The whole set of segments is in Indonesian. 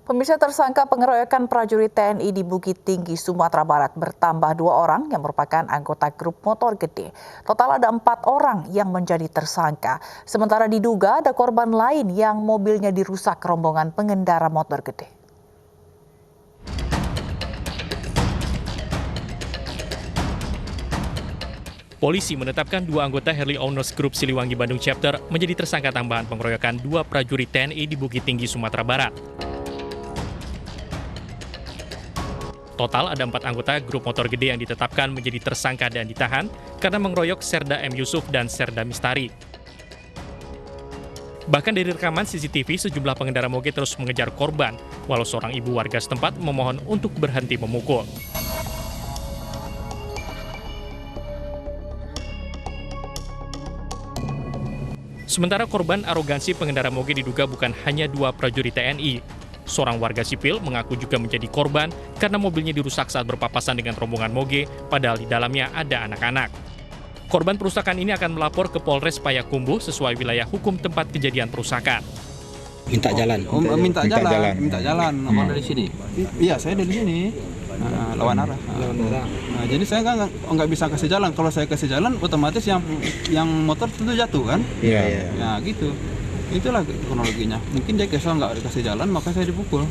Pemirsa, tersangka pengeroyokan prajurit TNI di Bukit Tinggi, Sumatera Barat bertambah 2 orang yang merupakan anggota grup motor gede. Total ada 4 orang yang menjadi tersangka. Sementara diduga ada korban lain yang mobilnya dirusak rombongan pengendara motor gede. Polisi menetapkan 2 anggota Harley Owners Group Siliwangi Bandung Chapter menjadi tersangka tambahan pengeroyokan 2 prajurit TNI di Bukit Tinggi, Sumatera Barat. Total ada 4 anggota grup motor gede yang ditetapkan menjadi tersangka dan ditahan karena mengeroyok Serda M. Yusuf dan Serda Mistari. Bahkan dari rekaman CCTV, sejumlah pengendara moge terus mengejar korban, walau seorang ibu warga setempat memohon untuk berhenti memukul. Sementara korban arogansi pengendara moge diduga bukan hanya 2 prajurit TNI. Seorang warga sipil mengaku juga menjadi korban karena mobilnya dirusak saat berpapasan dengan rombongan moge, padahal di dalamnya ada anak-anak. Korban perusakan ini akan melapor ke Polres Payakumbuh sesuai wilayah hukum tempat kejadian perusakan. Minta jalan. Minta jalan. Abang dari sini? Iya, saya dari sini. Lawan arah. Nah, jadi saya nggak bisa kasih jalan. Kalau saya kasih jalan, otomatis yang motor tentu jatuh kan? Iya. Ya gitu. Itulah kronologinya. Mungkin dia kesal nggak dikasih jalan, maka saya dipukul.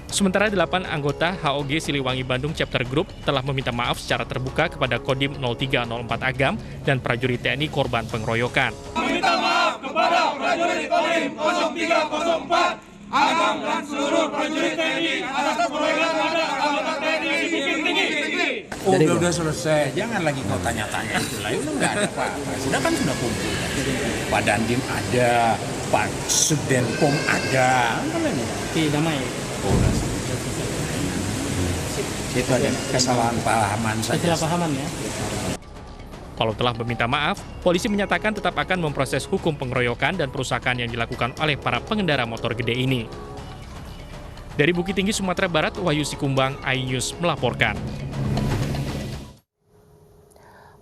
Sementara 8 anggota HOG Siliwangi Bandung Chapter Group telah meminta maaf secara terbuka kepada Kodim 0304 Agam dan prajurit TNI korban pengeroyokan. Meminta maaf kepada prajurit Kodim 0304 Agam dan seluruh prajurit TNI atas pengeroyokan terhadap anggota TNI di Bukit Tinggi. Udah selesai, jangan lagi kau tanya-tanya itu lah, itu nggak ada apa-apa. Sudah kumpul. Pak Dandim ada, Pak Subdenpom ada, apa lagi? Damai. Itu ada kesalahan pahaman saja. Kesalahpahaman ya. Walau telah meminta maaf, polisi menyatakan tetap akan memproses hukum pengeroyokan dan perusakan yang dilakukan oleh para pengendara motor gede ini. Dari Bukit Tinggi, Sumatera Barat, Wahyu Sikumbang, iNews melaporkan.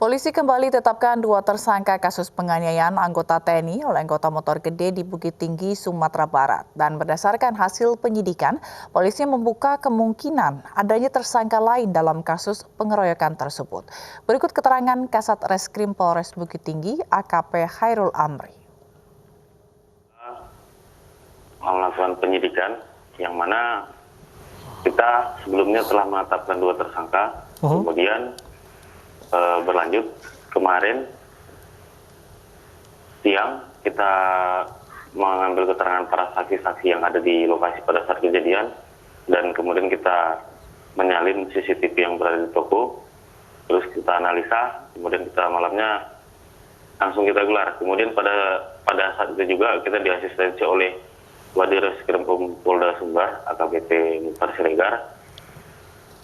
Polisi kembali tetapkan 2 tersangka kasus penganiayaan anggota TNI oleh anggota motor gede di Bukit Tinggi, Sumatera Barat. Dan berdasarkan hasil penyidikan, polisi membuka kemungkinan adanya tersangka lain dalam kasus pengeroyokan tersebut. Berikut keterangan Kasat Reskrim Polres Bukit Tinggi, AKP Khairul Amri. Melakukan penyidikan yang mana kita sebelumnya telah menetapkan 2 tersangka, kemudian berlanjut kemarin siang kita mengambil keterangan para saksi-saksi yang ada di lokasi pada saat kejadian dan kemudian kita menyalin CCTV yang berada di toko, terus kita analisa, kemudian kita malamnya langsung kita gelar. Kemudian pada saat itu juga kita diasistensi oleh Wadir Reskrim Polda Sumbar AKBP Mukhtar Siregar.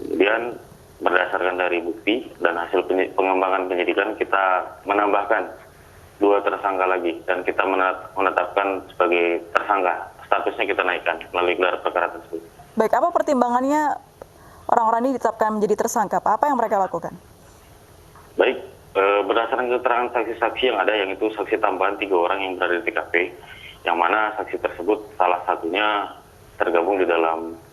Kemudian berdasarkan dari bukti dan hasil pengembangan penyidikan, kita menambahkan 2 tersangka lagi dan kita menetapkan sebagai tersangka. Statusnya kita naikkan melalui gelar perkara tersebut. Baik, apa pertimbangannya orang-orang ini ditetapkan menjadi tersangka, Pak? Apa yang mereka lakukan? Baik, berdasarkan keterangan saksi-saksi yang ada, yang itu saksi tambahan 3 orang yang berada di TKP, yang mana saksi tersebut salah satunya tergabung di dalam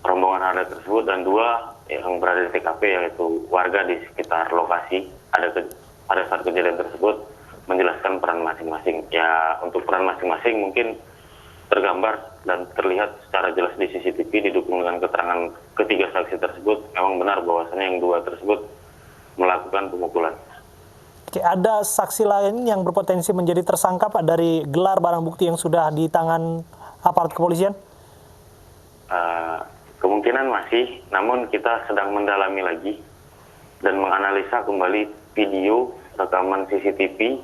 rombongan ada tersebut dan 2 yang berada di TKP yaitu warga di sekitar lokasi pada saat kejadian tersebut menjelaskan peran masing-masing. Ya, untuk peran masing-masing mungkin tergambar dan terlihat secara jelas di CCTV didukung dengan keterangan ketiga saksi tersebut. Memang benar bahwasannya yang 2 tersebut melakukan pemukulan. Oke, ada saksi lain yang berpotensi menjadi tersangka, Pak, dari gelar barang bukti yang sudah di tangan aparat kepolisian? Kemungkinan masih, namun kita sedang mendalami lagi dan menganalisa kembali video rekaman CCTV,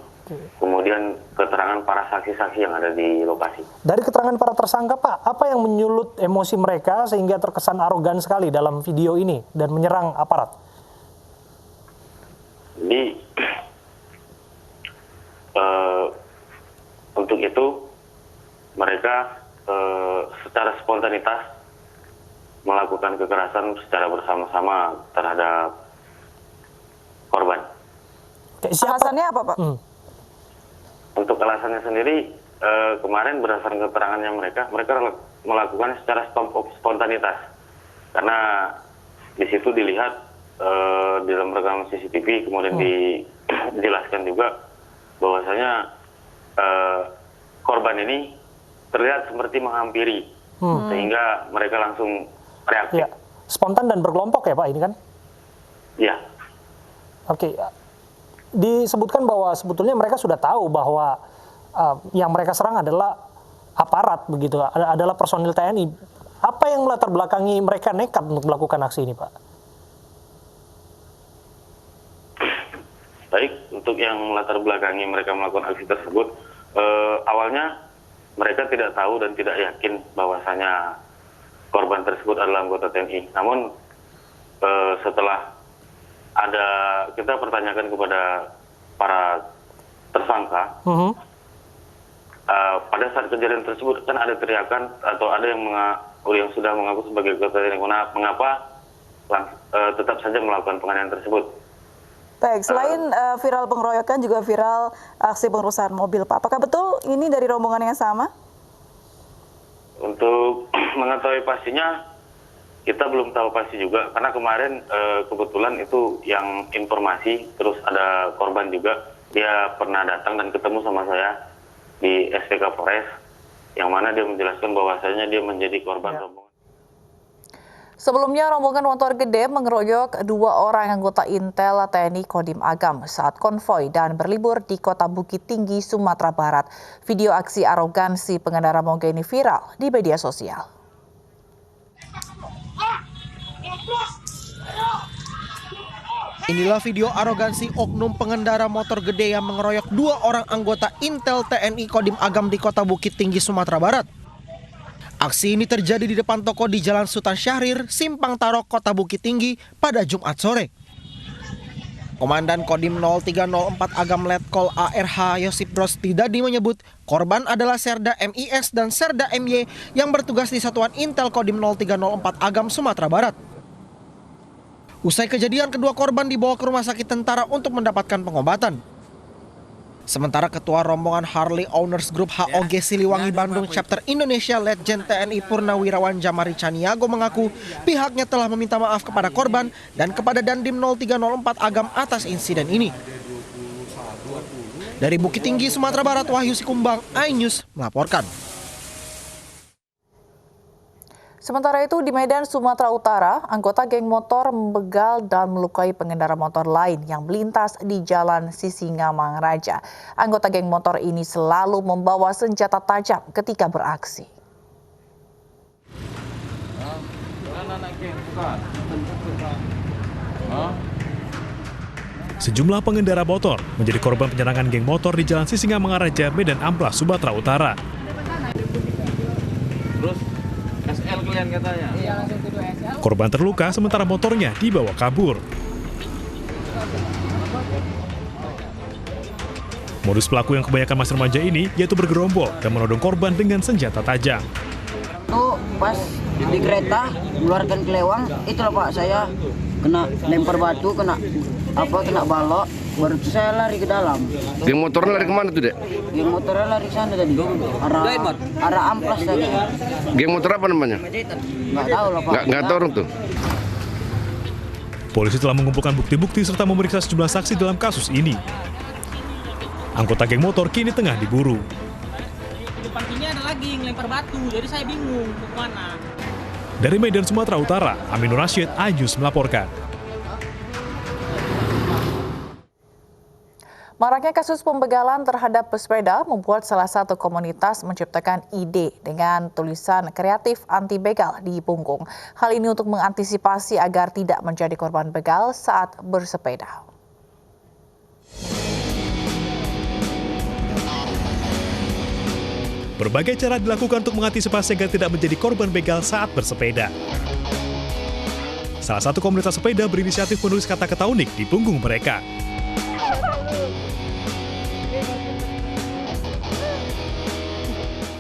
kemudian keterangan para saksi-saksi yang ada di lokasi. Dari keterangan para tersangka, Pak, apa yang menyulut emosi mereka sehingga terkesan arogan sekali dalam video ini dan menyerang aparat? Jadi, untuk itu mereka secara spontanitas melakukan kekerasan secara bersama-sama terhadap korban. Alasannya apa, Pak? Untuk alasannya sendiri, kemarin berdasarkan keterangannya mereka melakukan secara spontanitas. Karena di situ dilihat di dalam rekaman CCTV, kemudian dijelaskan juga bahwasanya korban ini terlihat seperti menghampiri, sehingga mereka langsung reaktif. Ya. Spontan dan berkelompok ya Pak ini kan? Ya. Oke. Disebutkan bahwa sebetulnya mereka sudah tahu bahwa yang mereka serang adalah aparat begitu, adalah personil TNI. Apa yang melatar belakangi mereka nekat untuk melakukan aksi ini, Pak? Baik, untuk yang melatar belakangi mereka melakukan aksi tersebut, awalnya mereka tidak tahu dan tidak yakin bahwasanya korban tersebut adalah anggota TNI. Namun setelah kita pertanyakan kepada para tersangka, pada saat kejadian tersebut kan ada teriakan atau ada yang sudah mengaku sebagai anggota TNI. Mengapa tetap saja melakukan penganiayaan tersebut? Baik, selain viral pengeroyokan juga viral aksi pengerusakan mobil, Pak. Apakah betul ini dari rombongan yang sama? Untuk mengetahui pastinya, kita belum tahu pasti juga, karena kemarin kebetulan itu yang informasi, terus ada korban juga, dia pernah datang dan ketemu sama saya di SPK Polres, yang mana dia menjelaskan bahwasanya dia menjadi korban rombongan. Sebelumnya, rombongan motor gede mengeroyok 2 orang anggota Intel TNI Kodim Agam saat konvoi dan berlibur di Kota Bukit Tinggi, Sumatera Barat. Video aksi arogansi pengendara moge ini viral di media sosial. Inilah video arogansi oknum pengendara motor gede yang mengeroyok 2 orang anggota Intel TNI Kodim Agam di Kota Bukit Tinggi, Sumatera Barat. Aksi ini terjadi di depan toko di Jalan Sultan Syahrir, Simpang Tarok, Kota Bukit Tinggi pada Jumat sore. Komandan Kodim 0304 Agam Letkol ARH Yosip Rostidadi menyebut korban adalah Serda MIS dan Serda MY yang bertugas di Satuan Intel Kodim 0304 Agam, Sumatera Barat. Usai kejadian, kedua korban dibawa ke Rumah Sakit Tentara untuk mendapatkan pengobatan. Sementara Ketua Rombongan Harley Owners Group HOG Siliwangi Bandung Chapter Indonesia Letjen TNI Purnawirawan Jamari Caniago mengaku pihaknya telah meminta maaf kepada korban dan kepada Dandim 0304 Agam atas insiden ini. Dari Bukit Tinggi, Sumatera Barat, Wahyu Sikumbang, iNews melaporkan. Sementara itu di Medan, Sumatera Utara, anggota geng motor membegal dan melukai pengendara motor lain yang melintas di Jalan Sisingamang Raja. Anggota geng motor ini selalu membawa senjata tajam ketika beraksi. Sejumlah pengendara motor menjadi korban penyerangan geng motor di Jalan Sisingamang Raja, Medan Amplas, Sumatera Utara. Korban terluka sementara motornya dibawa kabur. Modus pelaku yang kebanyakan masih remaja ini yaitu bergerombol dan menodong korban dengan senjata tajam. Tuh pas di kereta mengeluarkan kelewang, itulah Pak, saya kena lempar batu, kena balok, baru saya lari ke dalam. Geng motornya lari kemana tuh, Dek? Geng motornya lari ke sana tadi, arah Amplas tadi. Geng motor apa namanya? Nggak tahu lah Pak. Nggak tahu orang tuh. Polisi telah mengumpulkan bukti-bukti serta memeriksa sejumlah saksi dalam kasus ini. Anggota geng motor kini tengah diburu. Depan sini ada lagi yang lempar batu, jadi saya bingung ke mana. Dari Medan, Sumatera Utara, Aminur Rashid, iNews melaporkan. Maraknya kasus pembegalan terhadap pesepeda membuat salah satu komunitas menciptakan ide dengan tulisan kreatif anti begal di punggung. Hal ini untuk mengantisipasi agar tidak menjadi korban begal saat bersepeda. Berbagai cara dilakukan untuk mengantisipasi agar tidak menjadi korban begal saat bersepeda. Salah satu komunitas sepeda berinisiatif menulis kata-kata unik di punggung mereka.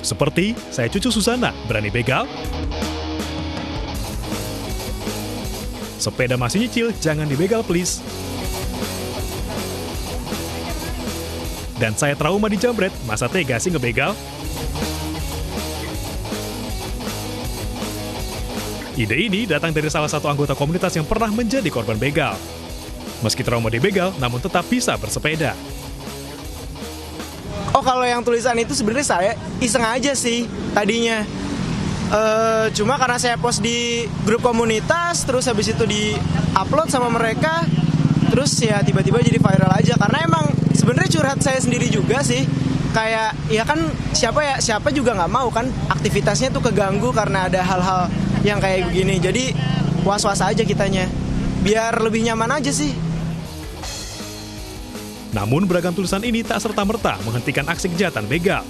Seperti, saya Cucu Susana, berani begal? Sepeda masih nyicil, jangan dibegal please. Dan saya trauma dijambret, masa tega sih ngebegal? Ide ini datang dari salah satu anggota komunitas yang pernah menjadi korban begal. Meski trauma dibegal, namun tetap bisa bersepeda. Oh, kalau yang tulisan itu sebenarnya saya iseng aja sih tadinya. Cuma karena saya post di grup komunitas, terus habis itu di-upload sama mereka, terus ya tiba-tiba jadi viral aja. Karena emang sebenarnya curhat saya sendiri juga sih. Kayak ya kan siapa juga nggak mau kan aktivitasnya tuh keganggu karena ada hal-hal yang kayak begini. Jadi was-was aja kitanya. Biar lebih nyaman aja sih. Namun beragam tulisan ini tak serta-merta menghentikan aksi kejahatan begal.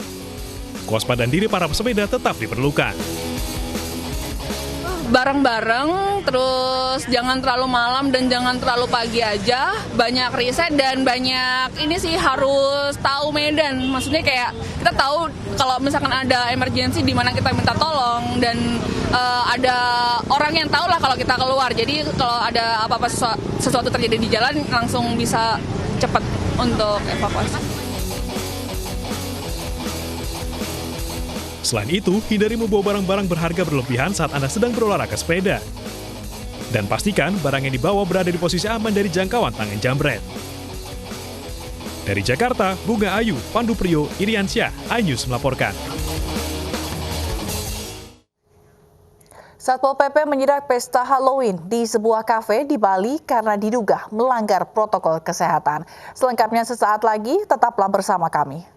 Kewaspadaan diri para pesepeda tetap diperlukan. Bareng-bareng, terus jangan terlalu malam dan jangan terlalu pagi aja. Banyak riset dan banyak ini sih harus tahu medan. Maksudnya kayak kita tahu kalau misalkan ada emergency di mana kita minta tolong dan ada orang yang tahu lah kalau kita keluar. Jadi kalau ada apa-apa sesuatu terjadi di jalan langsung bisa cepat untuk evakuasi. Selain itu, hindari membawa barang-barang berharga berlebihan saat Anda sedang berolahraga sepeda. Dan pastikan barang yang dibawa berada di posisi aman dari jangkauan tangan jambret. Dari Jakarta, Bunga Ayu, Pandu Priyo, Iriansyah, iNews melaporkan. Satpol PP menyidak pesta Halloween di sebuah kafe di Bali karena diduga melanggar protokol kesehatan. Selengkapnya sesaat lagi, tetaplah bersama kami.